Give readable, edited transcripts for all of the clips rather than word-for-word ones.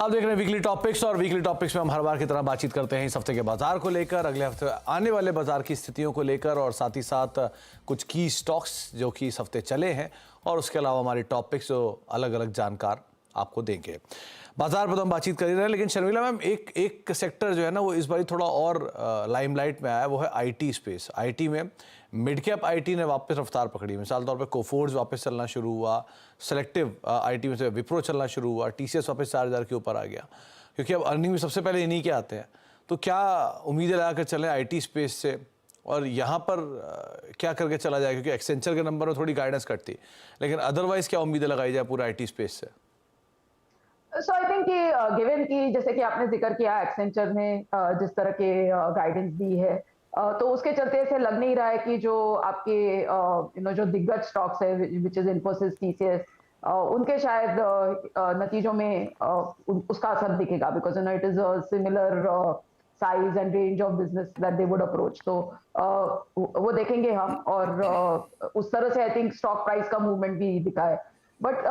आप देख रहे हैं वीकली टॉपिक्स और वीकली टॉपिक्स में हम हर बार की तरह बातचीत करते हैं इस हफ्ते के बाजार को लेकर, अगले हफ्ते आने वाले बाजार की स्थितियों को लेकर और साथ ही साथ कुछ की स्टॉक्स जो कि इस हफ्ते चले हैं और उसके अलावा हमारे टॉपिक्स जो अलग अलग जानकार आपको देंगे। बाजार पर तो हम बातचीत कर ही रहे हैं, लेकिन शर्मिला मैम एक सेक्टर जो है ना वो इस बार थोड़ा और लाइमलाइट में आया, वो है आईटी स्पेस। आईटी में मिड कैप आईटी ने वापस रफ्तार पकड़ी। मिसाल तौर पे कोफोर्स वापस चलना शुरू हुआ, सेलेक्टिव आईटी में से विप्रो चलना शुरू हुआ, टीसीएस वापस 4000 के ऊपर आ गया, क्योंकि अब अर्निंग में सबसे पहले इन्हीं के आते हैं। तो क्या उम्मीदें लगाकर चलें आईटी स्पेस से, और यहाँ पर क्या करके चला जाए, क्योंकि एक्सेंचर के नंबर में थोड़ी गाइडेंस कटती, लेकिन अदरवाइज क्या उम्मीदें लगाई जाए पूरा आईटी स्पेस से? सो आई थिंक कि गिवन कि जैसे कि आपने जिक्र किया एक्सेंचर ने जिस तरह के गाइडेंस दी है, तो उसके चलते ऐसे लग नहीं रहा है कि जो आपके जो दिग्गज स्टॉक्स है विच इज इन्फोसिस, टीसीएस, उनके शायद नतीजों में उसका असर दिखेगा, because it is a similar size and range of business that they would approach. तो वो देखेंगे हम, और उस तरह से आई थिंक स्टॉक प्राइस का मूवमेंट भी दिखा है। But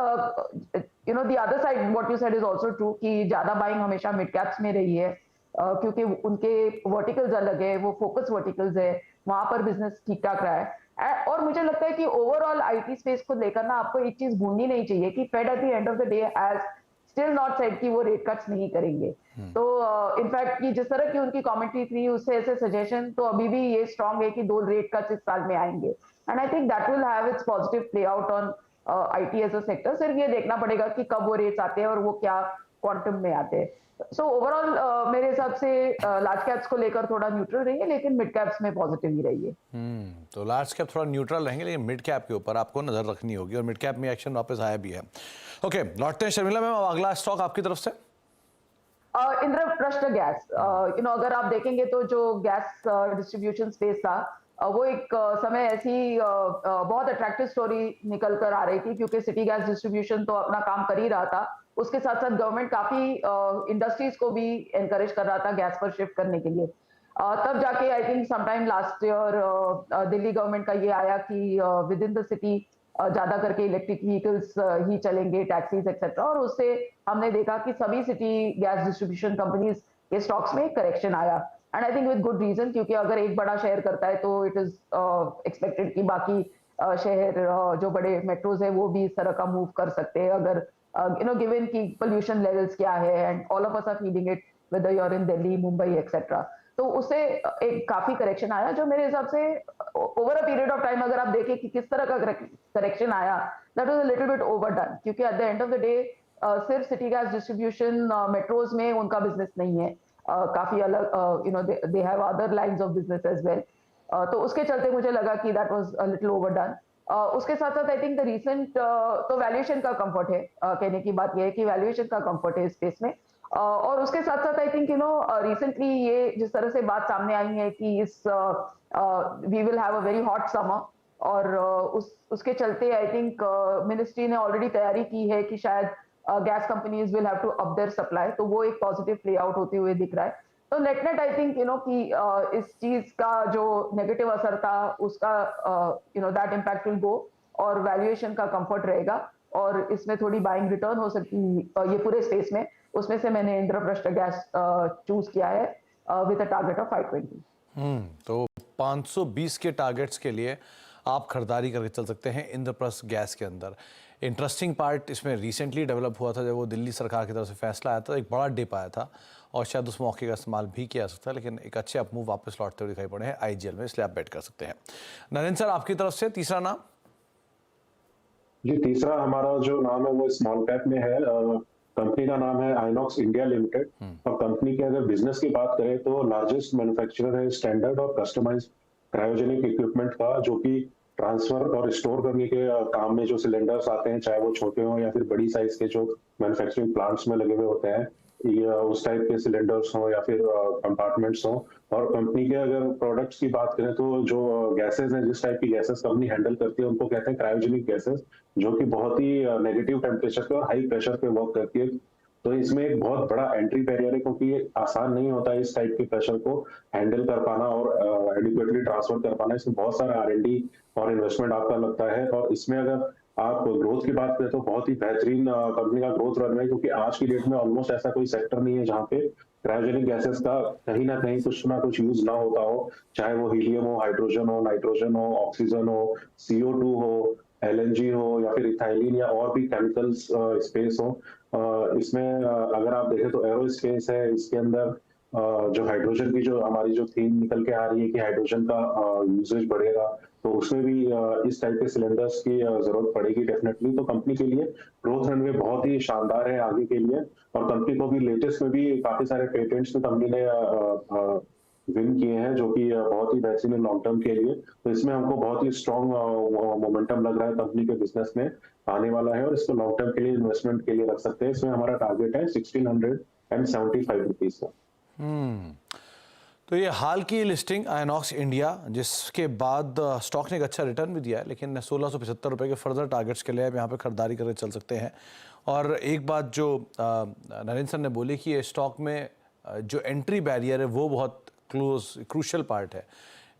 the other side what you said is also true कि ज्यादा बाइंग हमेशा मिड कैप्स में रही है, क्योंकि उनके वर्टिकल्स अलग है, वो फोकस वर्टिकल्स है, वहां पर बिजनेस ठीक ठाक रहा है। और मुझे लगता है कि ओवरऑल आईटी स्पेस को लेकर ना आपको एक चीज भूलनी नहीं चाहिए कि Fed at the end of the day has still not said कि वो रेट कट्स नहीं करेंगे। तो इनफैक्ट कि जिस तरह की उनकी कमेंट्री थी उससे ऐसे सजेशन तो अभी भी ये स्ट्रांग है कि 2 रेट कट्स इस साल में आएंगे, and I think that will have its positive play out on IT as a sector. सिर्फ ये देखना पड़ेगा कि कब वो रेट्स आते हैं और वो क्या क्वांटम में आते हैं। सो ओवरऑल मेरे हिसाब से लार्ज कैप्स को लेकर थोड़ा न्यूट्रल रही है, लेकिन मिड कैप्स में पॉजिटिव ही रही है। तो लार्ज कैप थोड़ा न्यूट्रल रहेंगे, लेकिन मिड कैप के ऊपर आपको नजर रखनी होगी, और मिड कैप में एक्शन वापस आया भी है। ओके, लौटते हैं शर्मिला मैम, अगला स्टॉक आपकी तरफ से। इंद्रप्रस्थ गैस, अगर आप देखेंगे तो जो गैस डिस्ट्रीब्यूशन स्पेस था, वो एक समय ऐसी बहुत अट्रैक्टिव स्टोरी निकल कर आ रही थी, क्योंकि सिटी गैस डिस्ट्रीब्यूशन तो अपना काम कर ही रहा था, उसके साथ साथ गवर्नमेंट काफी इंडस्ट्रीज को भी एनकरेज कर रहा था गैस पर शिफ्ट करने के लिए। तब जाके I think sometime last year Delhi government का ये आया कि विद इन द सिटी ज्यादा करके इलेक्ट्रिक व्हीकल्स ही चलेंगे, टैक्सीज एक्सेट्रा, और उससे हमने देखा कि सभी सिटी गैस डिस्ट्रीब्यूशन कंपनीज के स्टॉक्स में करेक्शन आया, and I think with good reason, क्योंकि अगर एक बड़ा शहर करता है तो इट इज एक्सपेक्टेड कि बाकी शहर जो बड़े मेट्रोज है वो भी इस तरह का मूव कर सकते हैं, अगर गिवन की पोल्यूशन लेवल्स क्या है, and all of us are feeling it whether you are in Delhi, Mumbai etcetera. तो उससे एक काफी करेक्शन आया, जो मेरे हिसाब से over a period of time अगर आप देखें कि किस तरह का करेक्शन आया, that was a little bit overdone, क्योंकि at the end of the day सिर्फ सिटी गैस डिस्ट्रीब्यूशन मेट्रोज में उनका बिजनेस नहीं है, काफी अलग they have other lines of business as well. तो उसके चलते मुझे लगा कि that was a little overdone. उसके साथ साथ आई थिंक द रीसेंट तो वैल्यूएशन का कंफर्ट है, कहने की बात यह है कि वैल्यूएशन का कंफर्ट है इस स्पेस में, और उसके साथ साथ आई थिंक रिसेंटली ये जिस तरह से बात सामने आई है कि इस we will have a very hot summer, और उसके चलते आई थिंक मिनिस्ट्री ने ऑलरेडी तैयारी की है कि शायद gas companies will have to up their supply, तो वो एक पॉजिटिव प्ले आउट होते हुए दिख रहा है। तो नेट नेट आई थिंक कि इस चीज का जो नेगेटिव असर था उसका दैट इम्पैक्ट विल गो, और वैल्यूएशन का कंफर्ट रहेगा, और इसमें थोड़ी बाइंग रिटर्न हो सकती ये पूरे स्पेस में। उसमें से मैंने इंद्रप्रस्थ गैस चूज किया है विद अ टारगेट ऑफ 520। तो 520 के टारगेट्स के लिए आप खरीदारी करके चल सकते हैं इंद्रप्रस्थ गैस के अंदर। इंटरेस्टिंग पार्ट इसमें रिसेंटली डेवलप हुआ था, जब वो दिल्ली सरकार की तरफ से फैसला आया था, एक बड़ा डिप आया था और शायद उस मौके का इस्तेमाल भी किया जा सकता है, लेकिन एक अच्छे अप मूव वापस लौटते हुए दिखाई पड़े हैं आईजीएल में, इसलिए आप बेट कर सकते हैं। नरेंद्र सर, आपकी तरफ से तीसरा नाम। जी, तीसरा हमारा जो नाम है वो स्मॉल कैप में है। कंपनी का नाम है आइनॉक्स इंडिया लिमिटेड, और कंपनी के अगर बिजनेस की बात करें तो लार्जेस्ट मैन्युफैक्चरर है स्टैंडर्ड और कस्टमाइज्ड क्रायोजेनिक इक्विपमेंट का, जो कि ट्रांसफर और स्टोर करने के काम में जो सिलेंडर्स आते हैं, चाहे वो छोटे हों या फिर बड़ी साइज के जो मैन्युफैक्चरिंग प्लांट्स में लगे हुए होते हैं, या उस टाइप के सिलेंडर्स हों या फिर कंपार्टमेंट्स हों। और कंपनी के अगर प्रोडक्ट्स की बात करें तो जो गैसेस हैं, जिस टाइप की गैसेस कंपनी हैंडल करती है उनको कहते हैं क्रायोजेनिक गैसेस, जो कि बहुत ही नेगेटिव टेम्परेचर पे और हाई प्रेशर पे वर्क करती है। तो इसमें एक बहुत बड़ा एंट्री बैरियर है, क्योंकि ये आसान नहीं होता है इस टाइप के प्रेशर को हैंडल कर पाना और एडिक्वेटली ट्रांसफर कर पाना। इसमें बहुत सारा R&D और इन्वेस्टमेंट आपका लगता है, और इसमें अगर आप ग्रोथ की बात करें तो बहुत ही बेहतरीन कंपनी का ग्रोथ रन है, क्योंकि आज की डेट में ऑलमोस्ट ऐसा कोई सेक्टर नहीं है जहाँ पे क्रायोजेनिक गैसेस का कहीं ना कुछ यूज ना होता हो, चाहे वो हीलियम हो, हाइड्रोजन हो, नाइट्रोजन हो, ऑक्सीजन हो, CO2 हो, LNG हो, या फिर इथाइलिन या और भी केमिकल्स स्पेस हो। इसमें अगर आप देखें तो एरो स्पेस है, इसके अंदर जो हाइड्रोजन की जो हमारी जो थीम निकल के आ रही है कि हाइड्रोजन का यूसेज बढ़ेगा, तो उसमें भी इस टाइप के सिलेंडर्स की जरूरत पड़ेगी डेफिनेटली। तो कंपनी के लिए ग्रोथ रनवे बहुत ही शानदार है आगे के लिए, और कंपनी को भी लेटेस्ट में भी काफी सारे पेटेंट्स में कंपनी ने विन किए हैं, जो कि बहुत ही बेहतरीन है लॉन्ग टर्म के लिए। तो इसमें हमको बहुत ही स्ट्रॉन्ग मोमेंटम लग रहा है कंपनी के बिजनेस में आने वाला है, और इसको लॉन्ग टर्म के लिए इन्वेस्टमेंट के लिए रख सकते हैं। इसमें हमारा टारगेट है 1675 रुपीज का। तो ये हाल की लिस्टिंग आयनॉक्स इंडिया, जिसके बाद स्टॉक ने एक अच्छा रिटर्न भी दिया है, लेकिन 1675 रुपये के फर्दर टारगेट्स के लिए आप यहाँ पे खरीदारी करके चल सकते हैं। और एक बात जो नरेंद्र सर ने बोली कि ये स्टॉक में जो एंट्री बैरियर है वो बहुत क्रूशल पार्ट है।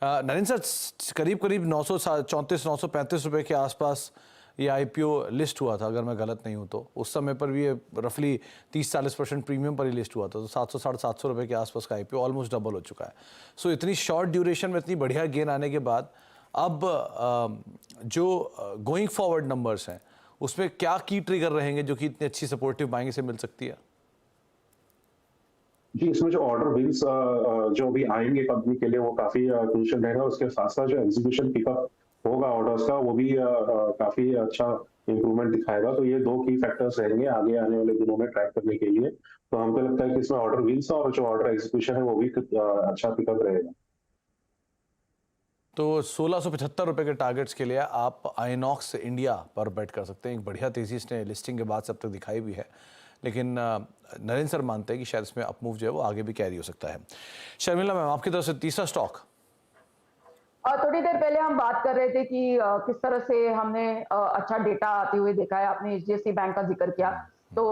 नरेंद्र सर, करीब करीब 934-935 रुपये के आसपास ये IPO लिस्ट हुआ था, अगर मैं गलत नहीं हूँ तो। उस समय पर भी ये रफली 30-40% प्रीमियम पर ही लिस्ट हुआ था, तो 700-750 रुपये के आसपास का IPO ऑलमोस्ट डबल हो चुका है। सो इतनी शॉर्ट ड्यूरेशन में इतनी बढ़िया गेन आने के बाद अब जो गोइंग फॉरवर्ड नंबर्स हैं उसमें क्या की ट्रिगर रहेंगे जो कि इतनी अच्छी सपोर्टिव बाइंग से मिल सकती है? जी, इसमें जो ऑर्डर विंस जो भी आएंगे कंपनी के लिए वो काफी क्रूशियल रहेगा। उसके साथ साथ जो एग्जीक्यूशन पिकअप होगा ऑर्डर्स का, वो भी काफी अच्छा इंप्रूवमेंट दिखाएगा। तो ये दो की फैक्टर्स रहेंगे आगे आने वाले दिनों में ट्रैक करने के लिए। तो हमको लगता है कि इसमें ऑर्डर विंस और जो ऑर्डर एग्जीक्यूशन है वो भी अच्छा पिकअप रहेगा। तो 1675 रुपये के टारगेट्स के लिए आप आइनॉक्स इंडिया पर बेट कर सकते हैं। एक बढ़िया तेजी इसने लिस्टिंग के बाद से अब तक दिखाई भी है, लेकिन नरेंद्र सर मानते हैं कि शायद इसमें अपमूव जो है वो आगे भी कैरी हो सकता है। शर्मिला मैम, आपकी तरफ से तीसरा स्टॉक। थोड़ी देर पहले हम बात कर रहे थे कि किस तरह से हमने अच्छा डेटा आते हुए देखा है। आपने HDFC बैंक का जिक्र किया, तो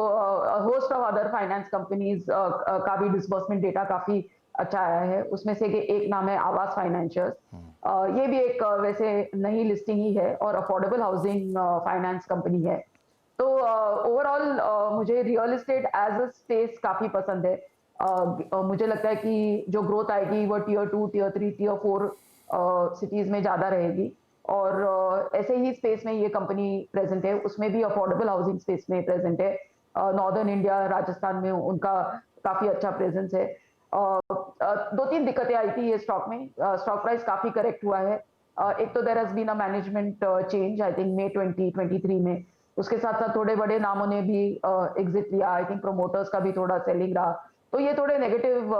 host of other finance companies का भी डिसबर्समेंट डेटा काफी अच्छा आया है। उसमें से एक नाम है आवास फाइनेंशियर्स। ये भी एक वैसे नई लिस्टिंग ही है और अफोर्डेबल हाउसिंग फाइनेंस कंपनी है। तो ओवरऑल मुझे real estate as a space काफी पसंद है। मुझे लगता है कि जो ग्रोथ आएगी वो Tier 2, Tier 3, Tier 4 सिटीज में ज्यादा रहेगी, और ऐसे ही स्पेस में ये कंपनी प्रेजेंट है। उसमें भी अफोर्डेबल हाउसिंग स्पेस में प्रेजेंट है। नॉर्दर्न इंडिया, राजस्थान में उनका काफी अच्छा प्रेजेंस है। दो तीन दिक्कतें आई थी ये स्टॉक में। स्टॉक प्राइस काफी करेक्ट हुआ है। एक तो there has been a management change, I think May 2023 में। उसके साथ साथ थोड़े बड़े नामों ने भी एग्जिट लिया। आई थिंक प्रोमोटर्स का भी थोड़ा सेलिंग रहा, तो ये थोड़े नेगेटिव,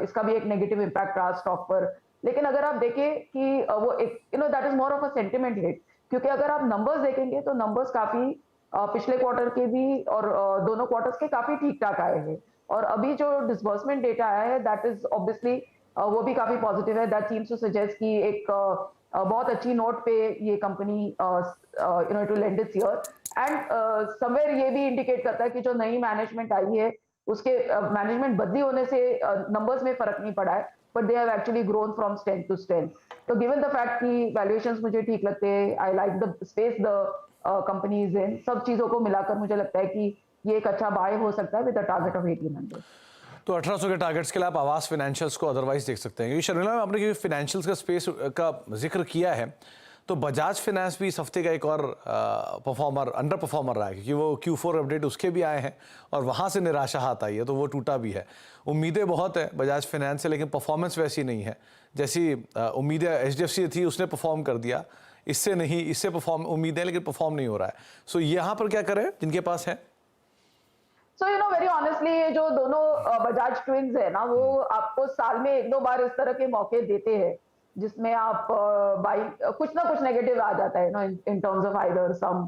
इसका भी एक नेगेटिव इम्पैक्ट रहा स्टॉक पर। लेकिन अगर आप देखें कि वो एक that is more of a sentiment hit, क्योंकि अगर आप नंबर्स देखेंगे तो नंबर्स काफी पिछले क्वार्टर के भी और दोनों क्वार्टर्स के काफी ठीक ठाक आए हैं। और अभी जो डिसबर्समेंट डेटा आया है दैट इज ऑब्वियसली वो भी काफी पॉजिटिव है। दैट सीम्स टू सजेस्ट कि एक बहुत अच्छी नोट पे ये company to lend its year. And somewhere ये भी इंडिकेट करता है कि जो नई मैनेजमेंट आई है उसके मैनेजमेंट बदली होने से नंबर्स में फर्क नहीं पड़ा है, but they have actually grown from strength to strength. So given the fact कि valuations मुझे ठीक लगते हैं, I like the space the company is in, सब चीजों को मिलाकर मुझे लगता है कि ये एक अच्छा बाय हो सकता है with a target of 1800। तो 1800 के टारगेट्स के लिए आप आवास फाइनेंशियल्स को अदरवाइज देख सकते हैं। क्योंकि शर्मिला में आपने फाइनेंशियल्स का स्पेस का जिक्र किया है, तो बजाज फाइनेंस भी इस हफ्ते का एक और अंडर परफॉर्मर रहा है, क्योंकि वो Q4 अपडेट उसके भी आए हैं और वहाँ से निराशा हाथ आई है, तो वो टूटा भी है। उम्मीदें बहुत है बजाज फाइनेंस से, लेकिन परफॉर्मेंस वैसी नहीं है जैसी उम्मीदें HDFC थी, उसने परफॉर्म कर दिया। इससे नहीं, इससे परफॉर्म उम्मीदें, लेकिन परफॉर्म नहीं हो रहा है। सो यहाँ पर क्या करें जिनके पास है? सो वेरी ऑनेस्टली ये जो दोनों बजाज ट्विंस है ना, वो आपको साल में एक दो बार इस तरह के मौके देते हैं जिसमें आप बाई कुछ ना कुछ नेगेटिव आ जाता है ना, in terms of either some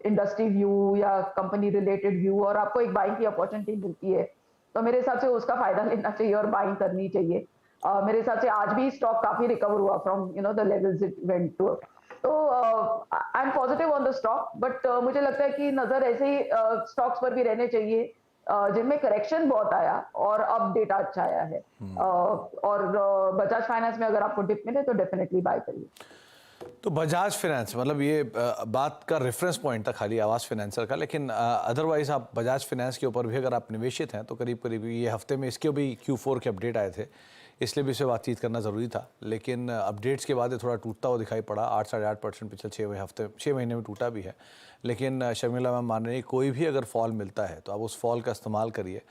industry view या कंपनी रिलेटेड व्यू, और आपको एक बाइंग की अपॉर्चुनिटी मिलती है। तो मेरे हिसाब से उसका फायदा लेना चाहिए और बाइंग करनी चाहिए। मेरे हिसाब से आज भी स्टॉक काफी रिकवर हुआ from the levels it went to. तो I am positive on the stock, but मुझे लगता है कि नजर ऐसे ही स्टॉक्स पर भी रहने चाहिए जिनमें करेक्शन बहुत आया और अब डेटा अच्छा आया है। और बजाज फाइनेंस में अगर आपको डिप मिले तो डेफिनेटली बाय करिए। तो बजाज फाइनेंस मतलब ये बात का रेफरेंस पॉइंट था खाली आवास फाइनेंसर का, लेकिन अदरवाइज आप बजाज फाइनेंस के ऊपर भी अगर आप निवेशित हैं तो करीब करीब ये हफ्ते में इसके भी Q4 के अपडेट आए थे, इसलिए भी इसे बातचीत करना ज़रूरी था। लेकिन अपडेट्स के बाद ये थोड़ा टूटता हुआ दिखाई पड़ा, 8 साढ़े 8% पिछले 6 महीने में टूटा भी है। लेकिन शर्मिला मैम मान रही है कोई भी अगर फॉल मिलता है तो आप उस फॉल का इस्तेमाल करिए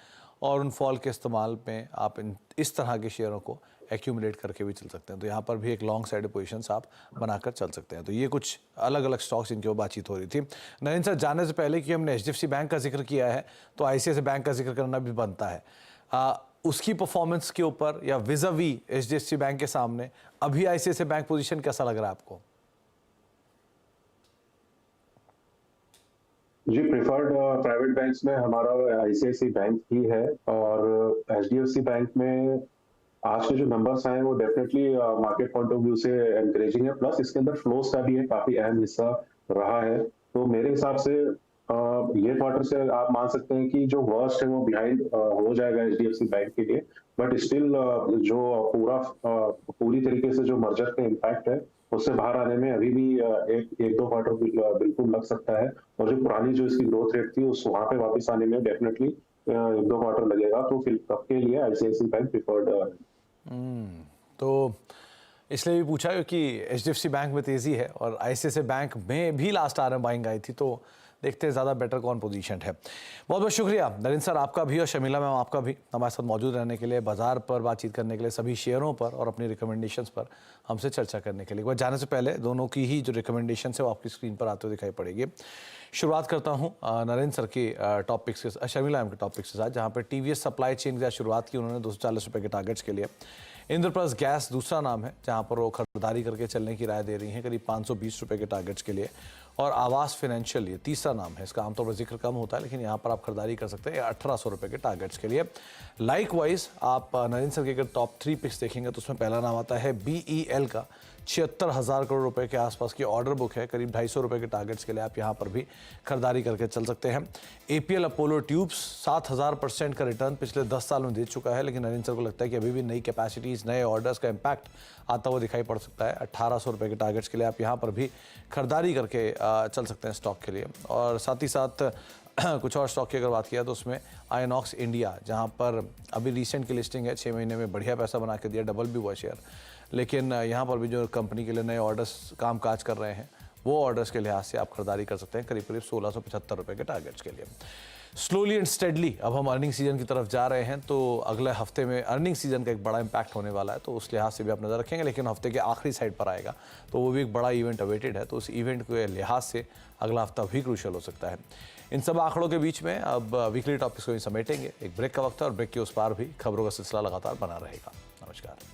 और उन फॉल के इस्तेमाल में आप इस तरह के शेयरों को एक्यूमुलेट करके भी चल सकते हैं। तो यहाँ पर भी एक लॉन्ग साइड पोजीशंस आप बनाकर चल सकते हैं। तो ये कुछ अलग अलग स्टॉक्स जिनकी वो बातचीत हो रही थी। नरेंद्र सर, जाने से पहले कि हमने HDFC बैंक का जिक्र किया है तो ICICI बैंक का जिक्र करना भी बनता है। उसकी परफॉर्मेंस के ऊपर या विज़ावी HDFC बैंक के सामने अभी ICICI बैंक पोजीशन कैसा लग रहा है आपको? जी, प्रिफर्ड प्राइवेट बैंक्स में हमारा ICICI बैंक ही है और HDFC बैंक में आज के जो नंबर्स आए वो definitely market point of view से एनकरेजिंग है, प्लस इसके अंदर फ्लोस का भी एक काफी अहम हिस्सा रहा है। तो मेरे हिसाब से ये क्वार्टर से आप मान सकते हैं कि जो वर्स्ट है वो बिहाइंड हो जाएगा HDFC बैंक के लिए, बट स्टिल जो पूरी तरीके से जो मर्जर का इम्पैक्ट है उससे बाहर आने में अभी भी एक दो क्वार्टर बिल्कुल लग सकता है, और जो पुरानी जो इसकी ग्रोथ रेट थी उस वहां पे वापस आने में डेफिनेटली एक दो क्वार्टर लगेगा। तो फिर तब के लिए ICICI बैंक प्रिफर्ड। तो इसलिए भी पूछा क्योंकि HDFC बैंक में तेज़ी है और ICICI बैंक में भी लास्ट आर में बाइंग आई थी, तो देखते हैं ज़्यादा बेटर कौन पोजीशन है। बहुत बहुत शुक्रिया नरेंद्र सर आपका भी और शर्मिला मैम आपका भी हमारे साथ मौजूद रहने के लिए, बाजार पर बातचीत करने के लिए, सभी शेयरों पर और अपनी रिकमेंडेशंस पर हमसे चर्चा करने के लिए। एक बार जाने से पहले दोनों की ही जो रिकमेंडेशन है वो आपकी स्क्रीन पर आते हुए दिखाई पड़ेगी। शुरुआत करता हूँ नरेंद्र सर की टॉपिक्स के, शर्मिला मैम के टॉपिक्स के साथ, जहाँ पर TVS सप्लाई चेन के साथ शुरुआत की उन्होंने 240 रुपये के टारगेट्स के लिए। इंद्रप्रस्थ गैस दूसरा नाम है जहां पर वो खरीदारी करके चलने की राय दे रही हैं करीब 520 रुपये के टारगेट्स के लिए। और आवास फाइनेंशियल ये तीसरा नाम है, इसका आमतौर पर जिक्र कम होता है लेकिन यहाँ पर आप खरीदारी कर सकते हैं 1800 रुपये के टारगेट्स के लिए। लाइकवाइज आप नरेंद्र सर के अगर टॉप 3 पिक्स देखेंगे तो उसमें पहला नाम आता है BEL का, 76,000 करोड़ रुपए के आसपास की ऑर्डर बुक है, करीब 250 रुपये के टारगेट्स के लिए आप यहाँ पर भी खरीदारी करके चल सकते हैं। APL अपोलो ट्यूब्स 7000% का रिटर्न पिछले 10 साल में दे चुका है, लेकिन नरेंद्र सर को लगता है कि अभी भी नई कैपेसिटीज़, नए ऑर्डर्स का इम्पैक्ट आता हुआ दिखाई पड़ सकता है। 1800 रुपये के टारगेट्स के लिए आप यहाँ पर भी खरीदारी करके चल सकते हैं स्टॉक के लिए। और साथ ही साथ कुछ और स्टॉक की अगर बात किया तो उसमें आइनॉक्स इंडिया, जहाँ पर अभी रिसेंट की लिस्टिंग है, 6 महीने में बढ़िया पैसा बना के दिया, डबल भी हुआ शेयर। लेकिन यहाँ पर भी जो कंपनी के लिए नए ऑर्डर्स काम काज कर रहे हैं वो ऑर्डर्स के लिहाज से आप खरीदारी कर सकते हैं करीब करीब 1675 रुपये के टारगेट्स के लिए। स्लोली एंड स्टेडली अब हम अर्निंग सीजन की तरफ जा रहे हैं, तो अगले हफ्ते में अर्निंग सीजन का एक बड़ा इंपैक्ट होने वाला है, तो उस लिहाज से भी आप नज़र रखेंगे। लेकिन हफ्ते के आखिरी साइड पर आएगा तो वो भी एक बड़ा इवेंट अवेटेड है, तो उस इवेंट के लिहाज से अगला हफ्ता भी क्रूशियल हो सकता है। इन सब आंकड़ों के बीच में अब वीकली टॉपिक्स को ही समेटेंगे। एक ब्रेक का वक्त है और ब्रेक के उस पार भी खबरों का सिलसिला लगातार बना रहेगा। नमस्कार।